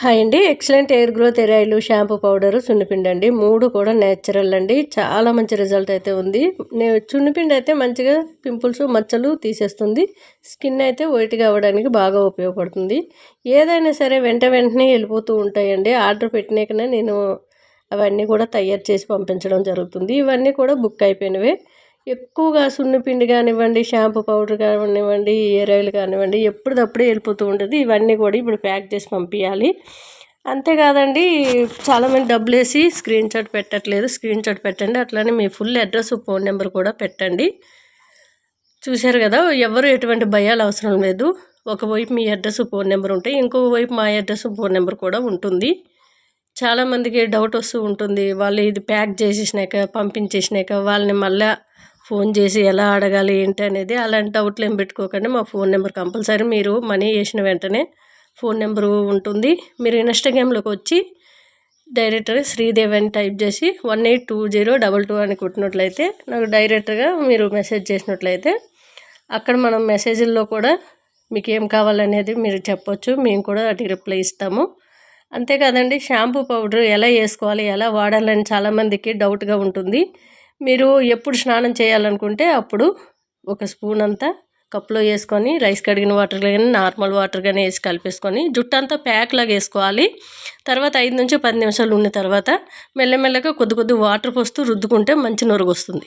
Hi అండి. Excellent hair growth hair oil, shampoo powder, సున్నిపిండి అండి. 3 కూడా నేచురల్ అండి. చాలా మంచి రిజల్ట్ అయితే ఉంది. సున్నిపిండి అయితే మంచిగా పింపుల్స్, మచ్చలు తీసేస్తుంది. స్కిన్ అయితే వైట్గా అవ్వడానికి బాగా ఉపయోగపడుతుంది. ఏదైనా సరే వెంటనే వెళ్ళిపోతూ ఉంటాయండి. ఆర్డర్ పెట్టినాకనే నేను అవన్నీ కూడా తయారు చేసి పంపించడం జరుగుతుంది. ఇవన్నీ కూడా బుక్ అయిపోయినవే. ఎక్కువగా సున్నిపిండి కానివ్వండి, షాంపూ పౌడర్ కానివ్వండి, హెయిర్ ఆయిల్ కానివ్వండి, ఎప్పటికప్పుడే వెళ్ళిపోతూ ఉంటుంది. ఇవన్నీ కూడా ఇప్పుడు ప్యాక్ చేసి పంపించాలి. అంతేకాదండి, చాలామంది డబ్బులు వేసి స్క్రీన్ షాట్ పెట్టట్లేదు. స్క్రీన్ షాట్ పెట్టండి. అట్లానే మీ ఫుల్ అడ్రస్, ఫోన్ నెంబర్ కూడా పెట్టండి. చూశారు కదా, ఎవరు ఎటువంటి భయాలు అవసరం లేదు. ఒకవైపు మీ అడ్రస్, ఫోన్ నెంబర్ ఉంటాయి, ఇంకొక వైపు మా అడ్రస్, ఫోన్ నెంబర్ కూడా ఉంటుంది. చాలామందికి డౌట్ వస్తూ ఉంటుంది. వాళ్ళు ఇది ప్యాక్ చేసేసినాక, పంపించేసినాక వాళ్ళని మళ్ళీ ఫోన్ చేసి ఎలా అడగాలి ఏంటి అనేది. అలాంటి డౌట్లు ఏం పెట్టుకోకండి. మా ఫోన్ నెంబర్ కంపల్సరీ మీరు మనీ వేసిన వెంటనే ఫోన్ నెంబరు ఉంటుంది. మీరు ఇన్స్టాగ్రామ్లోకి వచ్చి డైరెక్ట్గా శ్రీదేవి అని టైప్ చేసి 182022 అని కొట్టినట్లయితే నాకు డైరెక్ట్గా మీరు మెసేజ్ చేసినట్లయితే అక్కడ మనం మెసేజ్ల్లో కూడా మీకు ఏం కావాలనేది మీరు చెప్పొచ్చు. మేము కూడా వాటికి రిప్లై ఇస్తాము. అంతేకాదండి, షాంపూ పౌడర్ ఎలా వేసుకోవాలి, ఎలా వాడాలని చాలామందికి డౌట్గా ఉంటుంది. మీరు ఎప్పుడు స్నానం చేయాలనుకుంటే అప్పుడు ఒక స్పూన్ అంతా కప్లో వేసుకొని, రైస్ కడిగిన వాటర్ కానీ నార్మల్ వాటర్ కానీ వేసి కలిపేసుకొని జుట్టు అంతా ప్యాక్ లాగా వేసుకోవాలి. తర్వాత 5 నుంచి 10 నిమిషాలు ఉన్న తర్వాత మెల్లమెల్లగా కొద్ది వాటర్ పోస్తూ రుద్దుకుంటే మంచి నురుగు వస్తుంది.